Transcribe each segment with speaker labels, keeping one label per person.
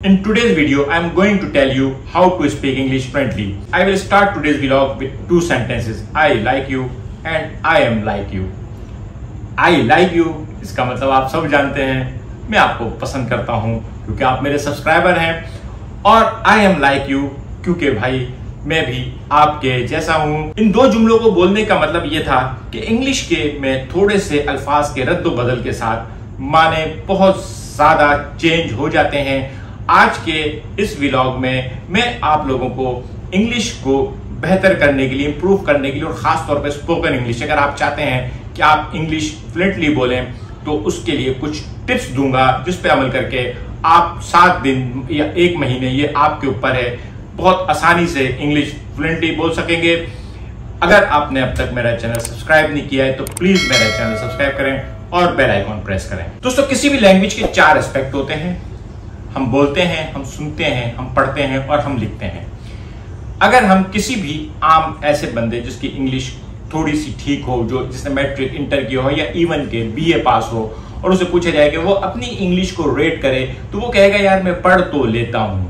Speaker 1: In today's video, I am going to tell you how to speak English fluently. I will start today's vlog with two sentences. I like you and I am like you. I like you इसका मतलब आप सब जानते हैं, मैं आपको पसंद करता हूं क्योंकि आप मेरे सब्सक्राइबर हैं, और I am like you क्योंकि भाई मैं भी आपके जैसा हूं। इन दो जुमलों को बोलने का मतलब ये था कि इंग्लिश के में थोड़े से अल्फाज के रद्द बदल के साथ माने बहुत ज्यादा चेंज हो जाते हैं। आज के इस व्लॉग में मैं आप लोगों को इंग्लिश को बेहतर करने के लिए, इंप्रूव करने के लिए, और खास तौर पे स्पोकन इंग्लिश, अगर आप चाहते हैं कि आप इंग्लिश फ्लुएंटली बोलें तो उसके लिए कुछ टिप्स दूंगा जिस पे अमल करके आप 7 दिन या 1 महीने, ये आपके ऊपर है, बहुत आसानी से इंग्लिश फ्लुएंटली बोल सकेंगे। अगर आपने अब तक मेरा चैनल सब्सक्राइब नहीं किया है तो प्लीज मेरा चैनल सब्सक्राइब करें और बेल आइकॉन प्रेस करें। दोस्तों, किसी भी लैंग्वेज के 4 एस्पेक्ट होते हैं। हम बोलते हैं, हम सुनते हैं, हम पढ़ते हैं और हम लिखते हैं। अगर हम किसी भी आम ऐसे बंदे जिसकी इंग्लिश थोड़ी सी ठीक हो, जो जिसने मैट्रिक, इंटर किया हो या इवन के बीए पास हो, और उसे पूछा जाए कि वो अपनी इंग्लिश को रेट करे, तो वो कहेगा यार मैं पढ़ तो लेता हूं,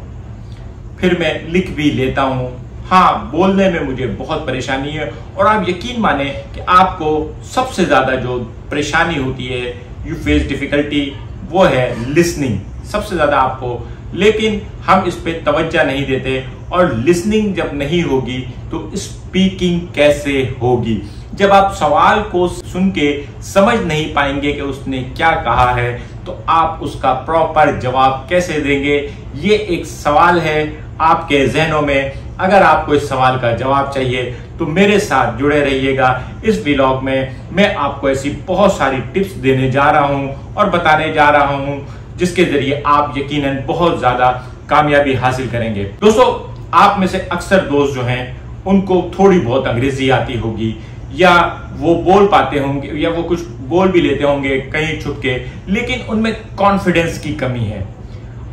Speaker 1: फिर मैं लिख भी लेता हूं, हाँ बोलने में मुझे बहुत परेशानी है। और आप यकीन माने कि आपको सबसे ज्यादा जो परेशानी होती है, यू फेस डिफिकल्टी, वो है लिसनिंग, सबसे ज्यादा आपको। लेकिन हम इस पे तवज्जो नहीं देते, और लिसनिंग जब नहीं होगी तो स्पीकिंग कैसे होगी? जब आप सवाल को सुन के समझ नहीं पाएंगे कि उसने क्या कहा है, तो आप उसका प्रॉपर जवाब कैसे देंगे? ये एक सवाल है आपके जहनों में। अगर आपको इस सवाल का जवाब चाहिए तो मेरे साथ जुड़े रहिएगा। इस व्लॉग में मैं आपको ऐसी बहुत सारी टिप्स देने जा रहा हूं और बताने जा रहा हूं जिसके जरिए आप यकीनन बहुत ज्यादा कामयाबी हासिल करेंगे। दोस्तों, आप में से अक्सर दोस्त जो हैं उनको थोड़ी बहुत अंग्रेजी आती होगी, या वो बोल पाते होंगे, या वो कुछ बोल भी लेते होंगे कहीं छुप के, लेकिन उनमें कॉन्फिडेंस की कमी है।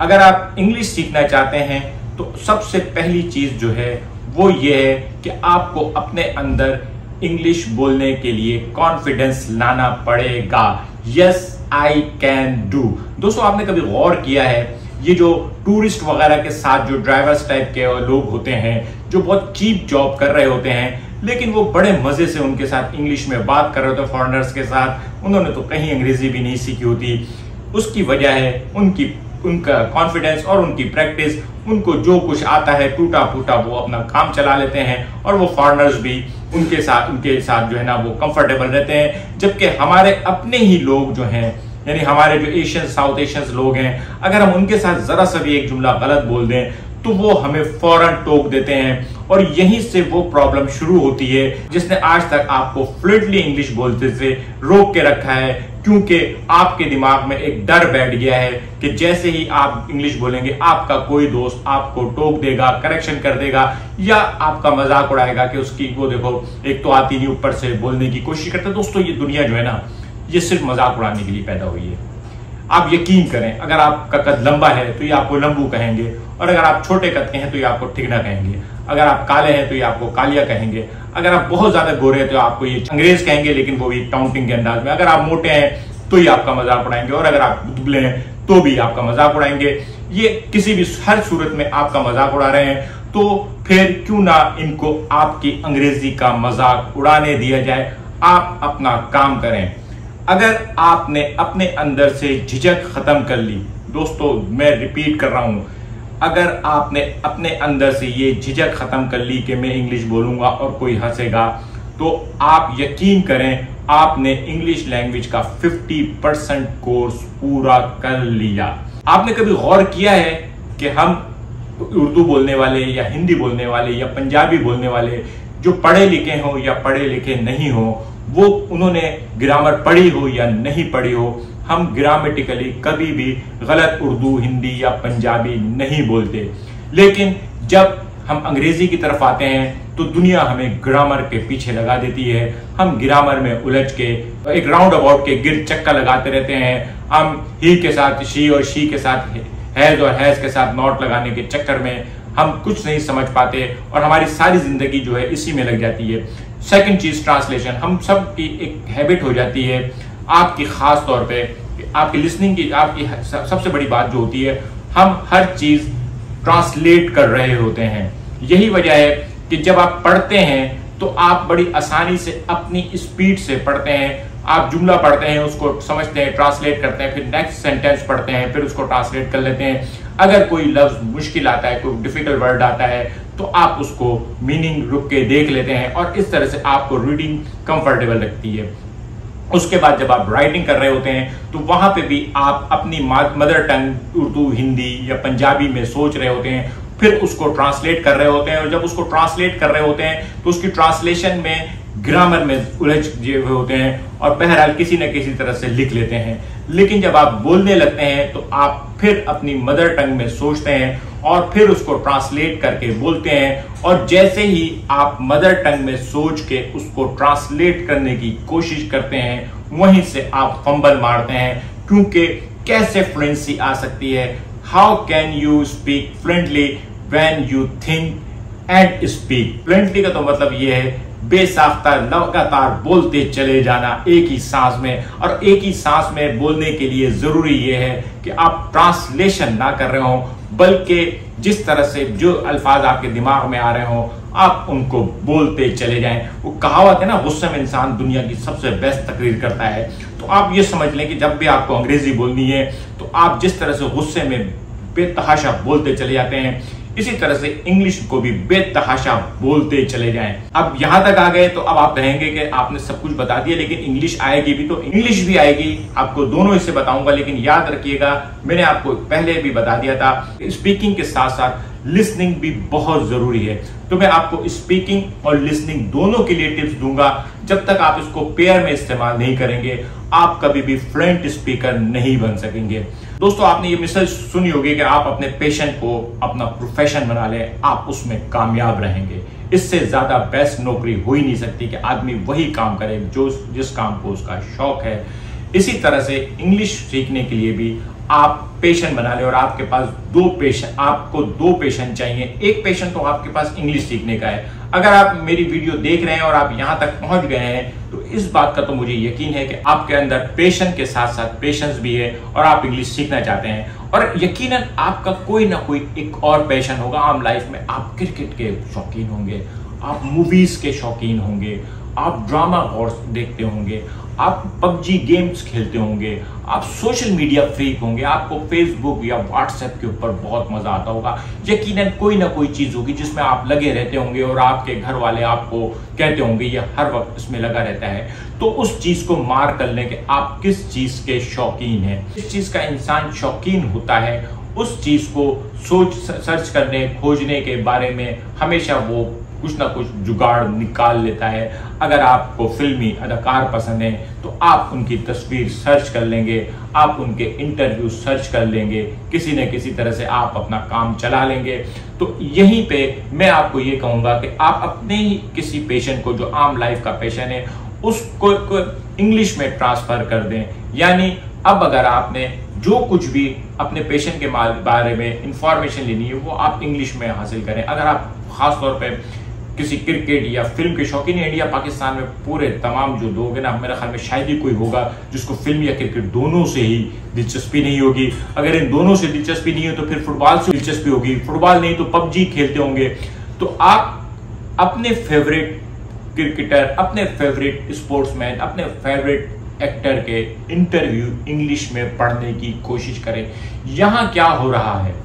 Speaker 1: अगर आप इंग्लिश सीखना चाहते हैं तो सबसे पहली चीज जो है वो ये है कि आपको अपने अंदर इंग्लिश बोलने के लिए कॉन्फिडेंस लाना पड़ेगा। Yes I can do. दोस्तों, आपने कभी गौर किया है, ये जो टूरिस्ट वगैरह के साथ जो ड्राइवर्स टाइप के लोग होते हैं, जो बहुत चीप जॉब कर रहे होते हैं, लेकिन वो बड़े मजे से उनके साथ इंग्लिश में बात कर रहे होते हैं, फॉरेनर्स के साथ, उन्होंने तो कहीं अंग्रेजी भी नहीं सीखी होती। उसकी वजह है उनका कॉन्फिडेंस और उनकी प्रैक्टिस। उनको जो कुछ आता है टूटा फूटा वो अपना काम चला लेते हैं, और वो फॉरेनर्स भी उनके साथ जो है ना वो कंफर्टेबल रहते हैं। जबकि हमारे अपने ही लोग जो हैं, यानी हमारे जो एशियन, साउथ एशियंस लोग हैं, अगर हम उनके साथ जरा सा भी एक जुमला गलत बोल दें तो वो हमें फौरन टोक देते हैं, और यहीं से वो प्रॉब्लम शुरू होती है जिसने आज तक आपको फ्लुएंटली इंग्लिश बोलते से रोक के रखा है। क्योंकि आपके दिमाग में एक डर बैठ गया है कि जैसे ही आप इंग्लिश बोलेंगे आपका कोई दोस्त आपको टोक देगा, करेक्शन कर देगा, या आपका मजाक उड़ाएगा कि उसकी वो देखो एक तो आती नहीं, ऊपर से बोलने की कोशिश करते। दोस्तों, ये दुनिया जो है ना, ये सिर्फ मजाक उड़ाने के लिए पैदा हुई है। आप यकीन करें, अगर आपका कद लंबा है तो ये आपको लंबू कहेंगे, और अगर आप छोटे कद के हैं तो ये आपको ठिकना कहेंगे। अगर आप काले हैं तो ये आपको कालिया कहेंगे। अगर आप बहुत ज्यादा गोरे हैं तो आपको ये अंग्रेज कहेंगे, लेकिन वो भी टाउंटिंग के अंदाज में। अगर आप मोटे हैं तो ये आपका मजाक उड़ाएंगे, और अगर आप दुबले हैं तो भी आपका मजाक उड़ाएंगे। ये किसी भी हर सूरत में आपका मजाक उड़ा रहे हैं, तो फिर क्यों ना इनको आपकी अंग्रेजी का मजाक उड़ाने दिया जाए। आप अपना काम करें। अगर आपने अपने अंदर से झिझक खत्म कर ली, दोस्तों मैं रिपीट कर रहा हूं, अगर आपने अपने अंदर से ये झिझक खत्म कर ली कि मैं इंग्लिश बोलूंगा और कोई हंसेगा, तो आप यकीन करें आपने इंग्लिश लैंग्वेज का 50% कोर्स पूरा कर लिया। आपने कभी गौर किया है कि हम उर्दू बोलने वाले या हिंदी बोलने वाले या पंजाबी बोलने वाले, जो पढ़े लिखे हो या पढ़े लिखे नहीं हो, वो उन्होंने ग्रामर पढ़ी हो या नहीं पढ़ी हो, हम ग्रामेटिकली कभी भी गलत उर्दू, हिंदी या पंजाबी नहीं बोलते। लेकिन जब हम अंग्रेजी की तरफ आते हैं तो दुनिया हमें ग्रामर के पीछे लगा देती है। हम ग्रामर में उलझ के एक राउंड अबाउट के गिर चक्का लगाते रहते हैं। हम ही के साथ शी और शी के साथ हैज और हैज के साथ नॉट लगाने के चक्कर में हम कुछ नहीं समझ पाते, और हमारी सारी जिंदगी जो है इसी में लग जाती है। सेकंड चीज, ट्रांसलेशन। हम सब की एक हैबिट हो जाती है, आपकी खास तौर पे आपकी लिसनिंग की, आपकी सबसे बड़ी बात जो होती है, हम हर चीज ट्रांसलेट कर रहे होते हैं। यही वजह है कि जब आप पढ़ते हैं तो आप बड़ी आसानी से अपनी स्पीड से पढ़ते हैं। आप जुमला पढ़ते हैं, उसको समझते हैं, ट्रांसलेट करते हैं, फिर नेक्स्ट सेंटेंस पढ़ते हैं, फिर उसको ट्रांसलेट कर लेते हैं। अगर कोई लफ्ज मुश्किल आता है, कोई डिफिकल्ट वर्ड आता है, तो आप उसको मीनिंग रुक के देख लेते हैं और इस तरह से आपको रीडिंग कंफर्टेबल लगती है। उसके बाद जब आप राइटिंग कर रहे होते हैं तो वहां पे भी आप अपनी मदर टंग उर्दू, हिंदी या पंजाबी में सोच रहे होते हैं, फिर उसको ट्रांसलेट कर रहे होते हैं। और जब उसको ट्रांसलेट कर रहे होते हैं तो उसकी ट्रांसलेशन में ग्रामर में उलझ हुए होते हैं और बहरहाल किसी न किसी तरह से लिख लेते हैं। लेकिन जब आप बोलने लगते हैं तो आप फिर अपनी मदर टंग में सोचते हैं और फिर उसको ट्रांसलेट करके बोलते हैं। और जैसे ही आप मदर टंग में सोच के उसको ट्रांसलेट करने की कोशिश करते हैं, वहीं से आप फंबल मारते हैं। क्योंकि कैसे फ्लुएंसी आ सकती है? How can you speak fluently when you think and speak? Fluently का तो मतलब यह है बेसाख्ता लगातार बोलते चले जाना एक ही सांस में। और एक ही सांस में बोलने के लिए जरूरी यह है कि आप ट्रांसलेशन ना कर रहे हो, बल्कि जिस तरह से जो अल्फाज आपके दिमाग में आ रहे हो आप उनको बोलते चले जाएं। वो कहावत है ना, गुस्से में इंसान दुनिया की सबसे बेस्ट तकरीर करता है। तो आप ये समझ लें कि जब भी आपको अंग्रेजी बोलनी है तो आप जिस तरह से गुस्से में बेतहाशा बोलते चले जाते हैं, इसी तरह से इंग्लिश को भी बेतहाशा बोलते चले जाएं। अब यहां तक आ गए तो अब आप कहेंगे कि आपने सब कुछ बता दिया, लेकिन इंग्लिश आएगी भी, तो इंग्लिश भी आएगी, आपको दोनों हिस्से बताऊंगा। लेकिन याद रखिएगा, मैंने आपको पहले भी बता दिया था, स्पीकिंग के साथ साथ लिसनिंग भी बहुत जरूरी है। तो मैं आपको स्पीकिंग और लिसनिंग दोनों के लिए टिप्स दूंगा। जब तक आप इसको पेयर में इस्तेमाल नहीं करेंगे, आप कभी भी फ्लुएंट स्पीकर नहीं बन सकेंगे। दोस्तों, आपने ये मिसाल सुनी होगी कि आप अपने पैशन को अपना प्रोफेशन बना लें, आप उसमें कामयाब रहेंगे। इससे ज्यादा बेस्ट नौकरी हो ही नहीं सकती कि आदमी वही काम करे जो जिस काम को उसका शौक है। इसी तरह से इंग्लिश सीखने के लिए भी आप पैशन बना लें और आपके पास आपको दो पैशन चाहिए। एक पैशन तो आपके पास इंग्लिश सीखने का है। अगर आप मेरी वीडियो देख रहे हैं और आप यहां तक पहुंच गए हैं तो इस बात का तो मुझे यकीन है कि आपके अंदर पैशन के साथ साथ पेशेंस भी है और आप इंग्लिश सीखना चाहते हैं। और यकीनन आपका कोई ना कोई एक और पैशन होगा आम लाइफ में। आप क्रिकेट के शौकीन होंगे, आप मूवीज के शौकीन होंगे, आप ड्रामा देखते होंगे, आप पबजी गेम्स खेलते होंगे, आप सोशल मीडिया फ्रीक होंगे, आपको फेसबुक या व्हाट्सएप के ऊपर बहुत मजा आता होगा। यकीनन कोई ना कोई चीज होगी जिसमें आप लगे रहते होंगे और आपके घर वाले आपको कहते होंगे ये हर वक्त इसमें लगा रहता है। तो उस चीज को मार कर लें कि आप किस चीज के शौकीन हैं। जिस चीज का इंसान शौकीन होता है उस चीज को सर्च करने, खोजने के बारे में हमेशा वो कुछ ना कुछ जुगाड़ निकाल लेता है। अगर आपको फिल्मी अदाकार पसंद है तो आप उनकी तस्वीर सर्च कर लेंगे, आप उनके इंटरव्यू सर्च कर लेंगे, किसी न किसी तरह से आप अपना काम चला लेंगे। तो यहीं पे मैं आपको ये कहूंगा कि आप अपने ही किसी पेशेंट को, जो आम लाइफ का पेशेंट है, उसको इंग्लिश में ट्रांसफर कर दें। यानी अब अगर आपने जो कुछ भी अपने पेशेंट के बारे में इंफॉर्मेशन लेनी है वो आप इंग्लिश में हासिल करें। अगर आप खासतौर पर किसी क्रिकेट या फिल्म के शौकीन, इंडिया पाकिस्तान में पूरे तमाम जो लोग हैं ना, मेरे ख्याल में शायद ही कोई होगा जिसको फिल्म या क्रिकेट दोनों से ही दिलचस्पी नहीं होगी। अगर इन दोनों से दिलचस्पी नहीं हो तो फिर फुटबॉल से दिलचस्पी होगी, फुटबॉल नहीं तो पबजी खेलते होंगे। तो आप अपने फेवरेट क्रिकेटर, अपने फेवरेट स्पोर्ट्समैन, अपने फेवरेट एक्टर के इंटरव्यू इंग्लिश में पढ़ने की कोशिश करें। यहां क्या हो रहा है?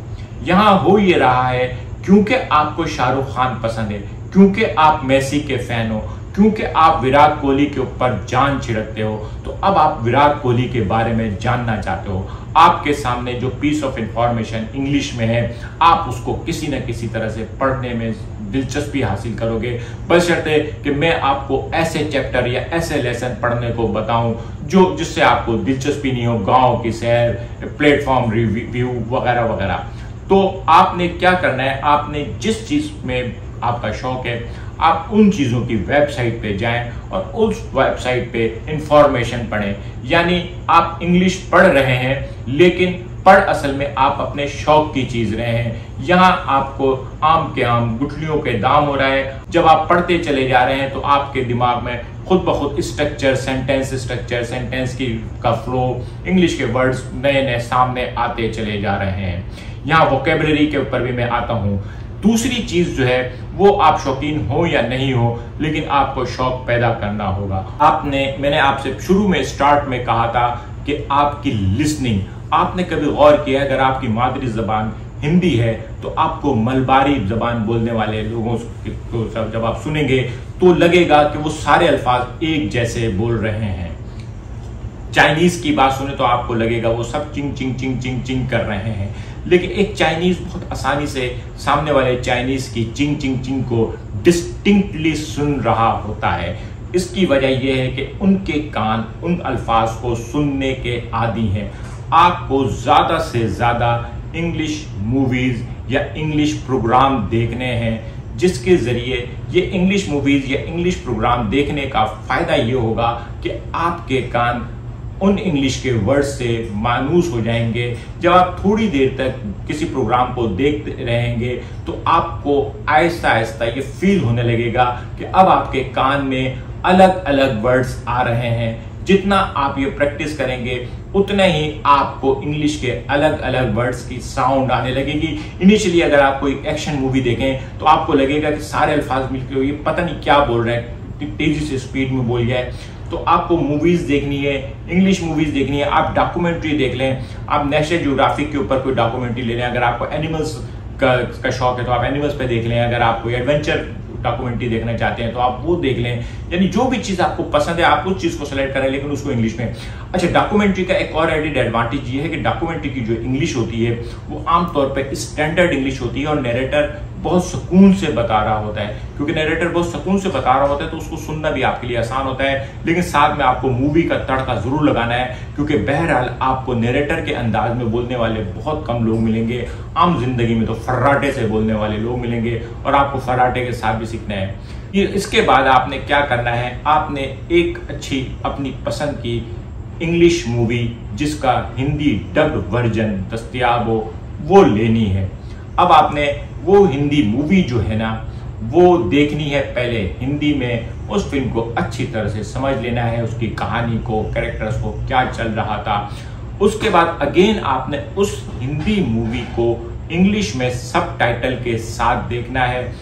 Speaker 1: यहां हो ये रहा है क्योंकि आपको शाहरुख खान पसंद है, क्योंकि आप मेसी के फैन हो, क्योंकि आप विराट कोहली के ऊपर जान छिड़कते हो, तो अब आप विराट कोहली के बारे में जानना चाहते हो। आपके सामने जो पीस ऑफ इंफॉर्मेशन इंग्लिश में है, आप उसको किसी न किसी तरह से पढ़ने में दिलचस्पी हासिल करोगे, बशर्ते कि मैं आपको ऐसे चैप्टर या ऐसे लेसन पढ़ने को बताऊं जो जिससे आपको दिलचस्पी नहीं हो, गांव की सैर, प्लेटफॉर्म रिव्यू वगैरह वगैरह। तो आपने क्या करना है, आपने जिस चीज में आपका शौक है, आप उन चीजों की वेबसाइट पे जाएं और उस वेबसाइट पे इंफॉर्मेशन पढ़ें। यानी आप इंग्लिश पढ़ रहे हैं लेकिन पढ़ असल में आप अपने शौक की चीज रहे हैं। यहाँ आपको आम के आम गुठलियों के दाम हो रहा है। जब आप पढ़ते चले जा रहे हैं तो आपके दिमाग में खुद ब खुद स्ट्रक्चर, सेंटेंस की का फ्लो, इंग्लिश के वर्ड्स नए नए सामने आते चले जा रहे हैं। यहाँ वोकेबलरी के ऊपर भी मैं आता हूँ। दूसरी चीज जो है वो आप शौकीन हो या नहीं हो, लेकिन आपको शौक पैदा करना होगा। मैंने आपसे शुरू में स्टार्ट में कहा था कि आपकी लिसनिंग, आपने कभी गौर किया अगर आपकी मादरी जबान हिंदी है तो आपको मलबारी जबान बोलने वाले लोगों को जब आप सुनेंगे तो लगेगा कि वो सारे अल्फाज एक जैसे बोल रहे हैं। चाइनीज की बात सुने तो आपको लगेगा वो सब चिंग चिंग चिंग चिंग चिंग कर रहे हैं, लेकिन एक चाइनीज बहुत आसानी से सामने वाले चाइनीज की चिंग चिंग चिंग को डिस्टिंक्टली सुन रहा होता है। इसकी वजह यह है कि उनके कान उन अल्फाज को सुनने के आदी हैं। आपको ज्यादा से ज्यादा इंग्लिश मूवीज या इंग्लिश प्रोग्राम देखने हैं, जिसके जरिए ये इंग्लिश मूवीज या इंग्लिश प्रोग्राम देखने का फायदा ये होगा कि आपके कान उन इंग्लिश के वर्ड से मायूस हो जाएंगे। जब आप थोड़ी देर तक किसी प्रोग्राम को देखते रहेंगे तो आपको आहिस्ता आहिस्ता ये फील होने लगेगा कि अब आपके कान में अलग अलग वर्ड्स आ रहे हैं। जितना आप ये प्रैक्टिस करेंगे उतना ही आपको इंग्लिश के अलग अलग वर्ड्स की साउंड आने लगेगी। इनिशियली अगर आप कोई एक्शन मूवी देखें तो आपको लगेगा कि सारे अल्फाज मिलकर ये पता नहीं क्या बोल रहे हैं, तेजी से स्पीड में बोल गया है। तो आपको मूवीज देखनी है, इंग्लिश मूवीज देखनी है, आप डॉक्यूमेंट्री देख लें, आप नेशनल ज्योग्राफिक के ऊपर कोई डॉक्यूमेंट्री ले लें। अगर आपको एनिमल्स का शौक है तो आप एनिमल्स पे देख लें। अगर आप कोई एडवेंचर डॉक्यूमेंट्री देखना चाहते हैं तो आप वो देख लें। यानी जो भी चीज आपको पसंद है आप उस चीज को सेलेक्ट करें, लेकिन उसको इंग्लिश में। अच्छा, डॉक्यूमेंट्री का एक और एडेड एडवांटेज ये है कि डॉक्यूमेंट्री की जो इंग्लिश होती है वो आमतौर पर स्टैंडर्ड इंग्लिश होती है और नरेटर बहुत सुकून से बता रहा होता है। क्योंकि नरेटर बहुत सुकून से बता रहा होता है तो उसको सुनना भी आपके लिए आसान होता है, लेकिन साथ में आपको मूवी का तड़का जरूर लगाना है, क्योंकि बहरहाल आपको नरेटर के अंदाज में बोलने वाले बहुत कम लोग मिलेंगे। आम जिंदगी में तो फर्राटे से बोलने वाले लोग मिलेंगे और आपको फर्राटे के साथ भी सीखना है। ये इसके बाद आपने क्या करना है, आपने एक अच्छी अपनी पसंद की इंग्लिश मूवी जिसका हिंदी डब्ड वर्जन दस्तयाब हो वो लेनी है। अब आपने वो हिंदी मूवी जो है ना वो देखनी है। पहले हिंदी में उस फिल्म को अच्छी तरह से समझ लेना है, उसकी कहानी को, कैरेक्टर्स को, क्या चल रहा था। उसके बाद अगेन आपने उस हिंदी मूवी को इंग्लिश में सबटाइटल के साथ देखना है।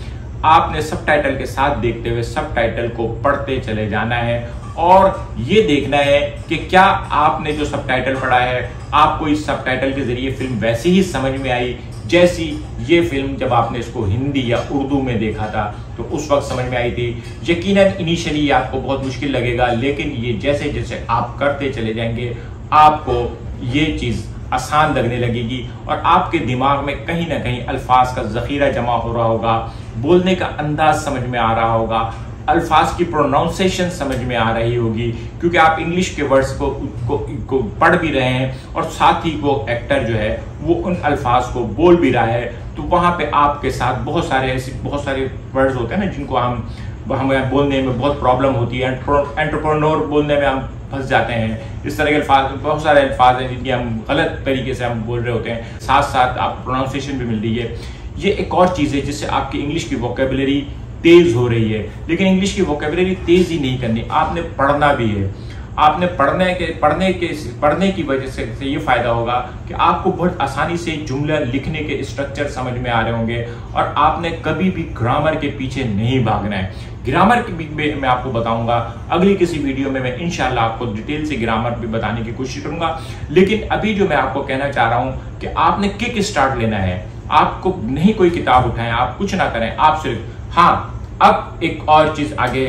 Speaker 1: आपने सबटाइटल के साथ देखते हुए सबटाइटल को पढ़ते चले जाना है और ये देखना है कि क्या आपने जो सबटाइटल पढ़ा है आपको इस सबटाइटल के जरिए फिल्म वैसी ही समझ में आई जैसी ये फिल्म जब आपने इसको हिंदी या उर्दू में देखा था तो उस वक्त समझ में आई थी। यकीनन इनिशियली आपको बहुत मुश्किल लगेगा, लेकिन ये जैसे जैसे आप करते चले जाएंगे आपको ये चीज आसान लगने लगेगी और आपके दिमाग में कहीं ना कहीं अल्फाज का जखीरा जमा हो रहा होगा, बोलने का अंदाज समझ में आ रहा होगा, अल्फाज की प्रोनाउंसिएशन समझ में आ रही होगी, क्योंकि आप इंग्लिश के वर्ड्स को पढ़ भी रहे हैं और साथ ही वो एक्टर जो है वो उन अल्फाज को बोल भी रहा है। तो वहां पे आपके साथ बहुत सारे वर्ड्स होते हैं ना जिनको हमें बोलने में बहुत प्रॉब्लम होती है। एंटरप्रेन्योर बोलने में हम फंस जाते हैं। इस तरह के अल्फाज, बहुत सारे अल्फाज हैं जिनकी हम गलत तरीके से हम बोल रहे होते हैं, साथ साथ आप प्रोनाउंसिएशन भी मिल रही है। ये एक और चीज है जिससे आपकी इंग्लिश की वोकेबलरी तेज हो रही है। लेकिन इंग्लिश की वोकेबलरी तेज ही नहीं करनी, आपने पढ़ना भी है। आपने पढ़ने की वजह से ये फायदा होगा कि आपको बहुत आसानी से जुमला लिखने के स्ट्रक्चर समझ में आ रहे होंगे और आपने कभी भी ग्रामर के पीछे नहीं भागना है। ग्रामर के भी मैं आपको बताऊंगा अगली किसी वीडियो में, मैं इंशाल्लाह आपको डिटेल से ग्रामर भी बताने की कोशिश करूंगा। लेकिन अभी जो मैं आपको कहना चाह रहा हूं कि आपने किक स्टार्ट लेना है। आपको नहीं कोई किताब उठाएं, आप कुछ ना करें, आप सिर्फ अब एक और चीज आगे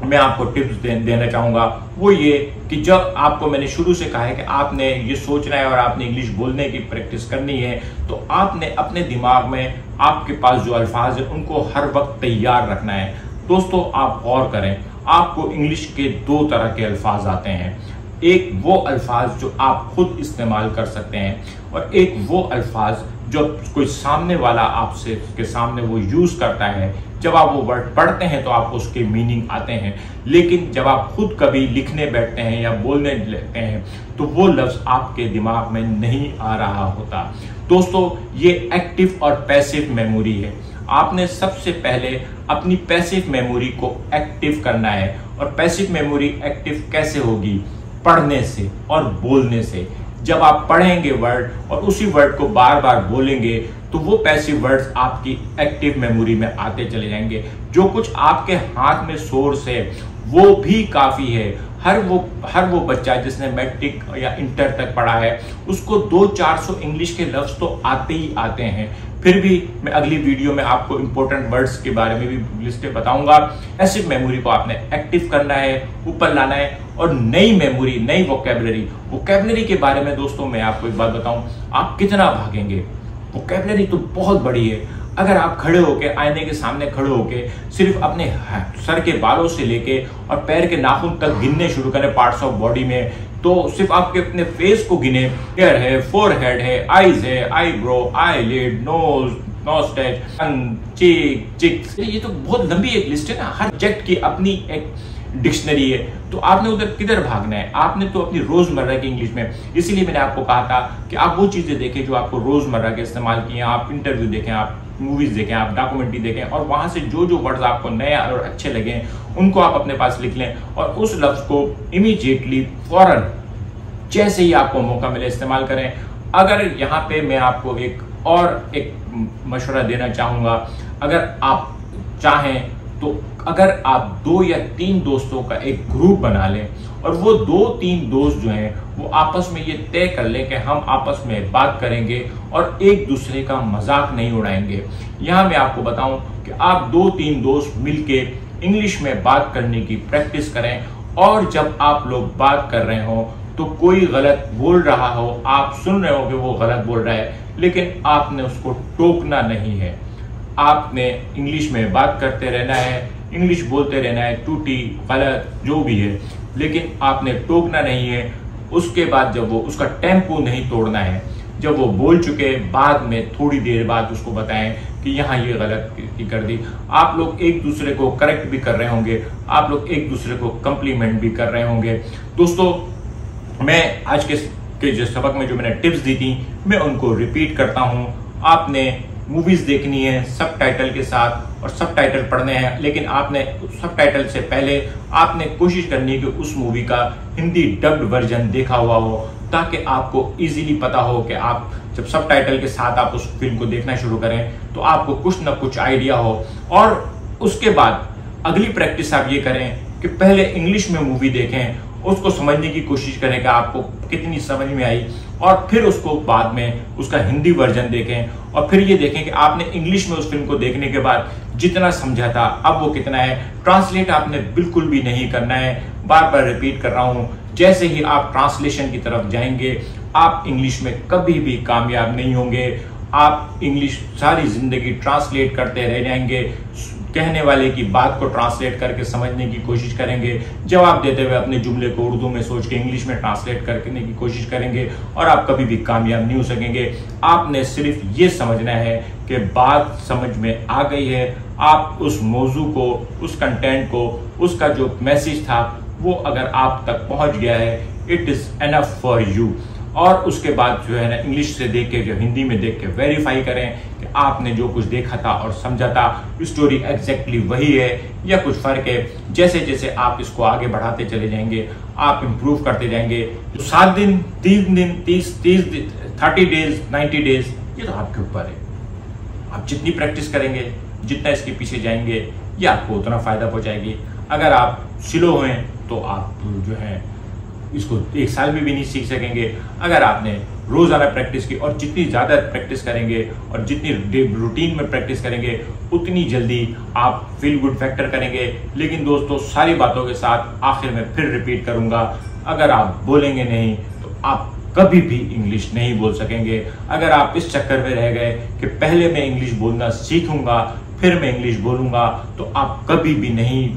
Speaker 1: मैं आपको टिप्स देना चाहूंगा, वो ये कि जब आपको मैंने शुरू से कहा है कि आपने ये सोचना है और आपने इंग्लिश बोलने की प्रैक्टिस करनी है, तो आपने अपने दिमाग में आपके पास जो अल्फाज है उनको हर वक्त तैयार रखना है। दोस्तों आप गौर करें, आपको इंग्लिश के दो तरह के अल्फाज आते हैं। एक वो अल्फाज जो आप खुद इस्तेमाल कर सकते हैं और एक वो अल्फाज जो कोई सामने वाला आपसे के सामने वो यूज करता है। जब आप वो वर्ड पढ़ते हैं तो आपको उसके मीनिंग आते हैं, लेकिन जब आप खुद कभी लिखने बैठते हैं या बोलने लगते हैं तो वो लफ्ज आपके दिमाग में नहीं आ रहा होता। दोस्तों ये एक्टिव और पैसिव मेमोरी है। आपने सबसे पहले अपनी पैसिव मेमोरी को एक्टिव करना है। और पैसिव मेमोरी एक्टिव कैसे होगी? पढ़ने से और बोलने से। जब आप पढ़ेंगे वर्ड और उसी वर्ड को बार बार बोलेंगे तो वो पैसिव वर्ड्स आपकी एक्टिव मेमोरी में आते चले जाएंगे। जो कुछ आपके हाथ में सोर्स है वो भी काफी है। हर वो बच्चा जिसने मैट्रिक या इंटर तक पढ़ा है उसको 200-400 इंग्लिश के लफ्ज तो आते ही आते हैं। फिर भी मैं अगली वीडियो में आपको इंपॉर्टेंट वर्ड्स के बारे में भी लिस्टें बताऊंगा। पैसिव मेमोरी को आपने एक्टिव करना है, ऊपर लाना है और नई मेमोरी, नई वोकैबुलरी के बारे में दोस्तों मैं आपको एक बात बताऊं, आप कितना भागेंगे। वोकैबुलरी तो बहुत बड़ी है। अगर आप खड़े होके आईने के सामने खड़े होके सिर्फ अपने सर के बालों से लेके और पैर के नाखून तक गिनने शुरू करें पार्ट्स ऑफ बॉडी में, तो सिर्फ आपके अपने फेस को गिने, ईयर है, फोरहेड है, आईज है, आईब्रो, आईलिड, नोज, नॉस्टैच, चीक, चिक्स, ये तो बहुत लंबी एक लिस्ट है ना। हर सब्जेक्ट की अपनी एक डिक्शनरी है, तो आपने उधर किधर भागना है। आपने तो अपनी रोजमर्रा की इंग्लिश में, इसीलिए मैंने आपको कहा था कि आप वो चीजें देखें जो आपको रोजमर्रा के इस्तेमाल किए। आप इंटरव्यू देखें, आप मूवीज देखें, आप डॉक्यूमेंट्री देखें और वहां से जो जो वर्ड्स आपको नए और अच्छे लगे उनको आप अपने पास लिख लें और उस लफ्ज को इमीडिएटली, फौरन, जैसे ही आपको मौका मिले इस्तेमाल करें। अगर यहाँ पे मैं आपको एक मशवरा देना चाहूंगा, अगर आप चाहें तो अगर आप 2 या 3 दोस्तों का एक ग्रुप बना लें और वो 2-3 दोस्त जो हैं वो आपस में ये तय कर लें कि हम आपस में बात करेंगे और एक दूसरे का मजाक नहीं उड़ाएंगे। यहाँ मैं आपको बताऊं कि आप 2-3 दोस्त मिलके इंग्लिश में बात करने की प्रैक्टिस करें और जब आप लोग बात कर रहे हो तो कोई गलत बोल रहा हो, आप सुन रहे हो कि वो गलत बोल रहा है, लेकिन आपने उसको टोकना नहीं है। आपने इंग्लिश में बात करते रहना है, इंग्लिश बोलते रहना है, टूटी, गलत, जो भी है, लेकिन आपने टोकना नहीं है। उसके बाद जब वो उसका टेम्पो नहीं तोड़ना है, जब वो बोल चुके बाद में थोड़ी देर बाद उसको बताएं कि यहाँ ये गलत कर दी। आप लोग एक दूसरे को करेक्ट भी कर रहे होंगे, आप लोग एक दूसरे को कम्प्लीमेंट भी कर रहे होंगे। दोस्तों, मैं आज के जो सबक में जो मैंने टिप्स दी थी मैं उनको रिपीट करता हूँ। आपने मूवीज देखनी है सबटाइटल के साथ और सबटाइटल पढ़ने हैं, लेकिन आपने सबटाइटल से पहले आपने कोशिश करनी है कि उस मूवी का हिंदी डब्ड वर्जन देखा हुआ हो, ताकि आपको इजीली पता हो कि आप जब सबटाइटल के साथ आप उस फिल्म को देखना शुरू करें तो आपको कुछ ना कुछ आइडिया हो। और उसके बाद अगली प्रैक्टिस आप ये करें कि पहले इंग्लिश में मूवी देखें, उसको समझने की कोशिश करें कि आपको कितनी समझ में आई, और फिर उसको बाद में उसका हिंदी वर्जन देखें और फिर ये देखें कि आपने इंग्लिश में उस फिल्म को देखने के बाद जितना समझा था अब वो कितना है। ट्रांसलेट आपने बिल्कुल भी नहीं करना है। बार बार रिपीट कर रहा हूं, जैसे ही आप ट्रांसलेशन की तरफ जाएंगे आप इंग्लिश में कभी भी कामयाब नहीं होंगे। आप इंग्लिश सारी जिंदगी ट्रांसलेट करते रह जाएंगे, कहने वाले की बात को ट्रांसलेट करके समझने की कोशिश करेंगे, जवाब देते हुए अपने जुमले को उर्दू में सोच के इंग्लिश में ट्रांसलेट करने की कोशिश करेंगे और आप कभी भी कामयाब नहीं हो सकेंगे। आपने सिर्फ ये समझना है कि बात समझ में आ गई है, आप उस मौजू को, उस कंटेंट को, उसका जो मैसेज था वो अगर आप तक पहुंच गया है, it is enough for you. और उसके बाद जो है ना इंग्लिश से देख के, जो हिंदी में देख के वेरीफाई करें कि आपने जो कुछ देखा था और समझा था स्टोरी एग्जैक्टली वही है या कुछ फर्क है। जैसे जैसे आप इसको आगे बढ़ाते चले जाएंगे आप इंप्रूव करते जाएंगे। 7 दिन, 3 दिन, 30 डेज, 90 डेज, ये तो आपके ऊपर है। आप जितनी प्रैक्टिस करेंगे, जितना इसके पीछे जाएंगे, ये आपको उतना फायदा पहुंचाएगी। अगर आप स्लो हैं तो आप जो है इसको 1 साल में भी नहीं सीख सकेंगे। अगर आपने रोजाना प्रैक्टिस की और जितनी ज्यादा प्रैक्टिस करेंगे और जितनी रूटीन में प्रैक्टिस करेंगे उतनी जल्दी आप फील गुड फैक्टर करेंगे। लेकिन दोस्तों, सारी बातों के साथ आखिर में फिर रिपीट करूंगा, अगर आप बोलेंगे नहीं तो आप कभी भी इंग्लिश नहीं बोल सकेंगे। अगर आप इस चक्कर में रह गए कि पहले मैं इंग्लिश बोलना सीखूंगा फिर मैं इंग्लिश बोलूंगा, तो आप कभी भी नहीं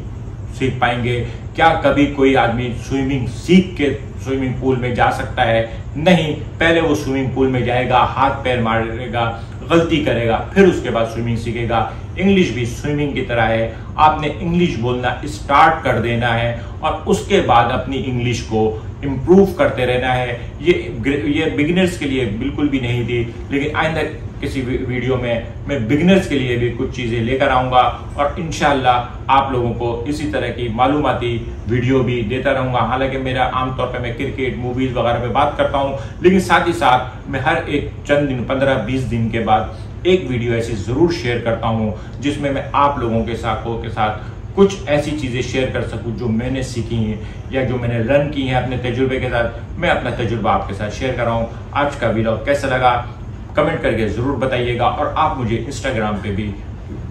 Speaker 1: सीख पाएंगे। क्या कभी कोई आदमी स्विमिंग सीख के स्विमिंग पूल में जा सकता है? नहीं। पहले वो स्विमिंग पूल में जाएगा, हाथ पैर मारेगा, गलती करेगा, फिर उसके बाद स्विमिंग सीखेगा। इंग्लिश भी स्विमिंग की तरह है। आपने इंग्लिश बोलना स्टार्ट कर देना है और उसके बाद अपनी इंग्लिश को इम्प्रूव करते रहना है। ये बिगिनर्स के लिए बिल्कुल भी नहीं थी, लेकिन आइंदा किसी वीडियो में मैं बिगिनर्स के लिए भी कुछ चीजें लेकर आऊंगा और इंशाल्लाह आप लोगों को इसी तरह की मालूमाती वीडियो भी देता रहूंगा। हालांकि मेरा आमतौर पे मैं क्रिकेट, मूवीज वगैरह पे बात करता हूं, लेकिन साथ ही साथ मैं हर एक चंद दिन 15-20 दिन के बाद एक वीडियो ऐसी जरूर शेयर करता हूं जिसमें मैं आप लोगों के साथ कुछ ऐसी चीजें शेयर कर सकूं जो मैंने सीखी हैं या जो मैंने लर्न की हैं अपने तजुर्बे के साथ। मैं अपना तजुर्बा आपके साथ शेयर कर रहा हूं। आज का वीडियो कैसा लगा कमेंट करके जरूर बताइएगा और आप मुझे इंस्टाग्राम पे भी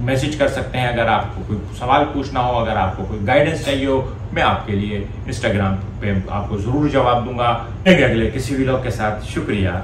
Speaker 1: मैसेज कर सकते हैं अगर आपको कोई सवाल पूछना हो, अगर आपको कोई गाइडेंस चाहिए हो, मैं आपके लिए इंस्टाग्राम पे आपको जरूर जवाब दूंगा। अगले किसी वीडियो के साथ शुक्रिया।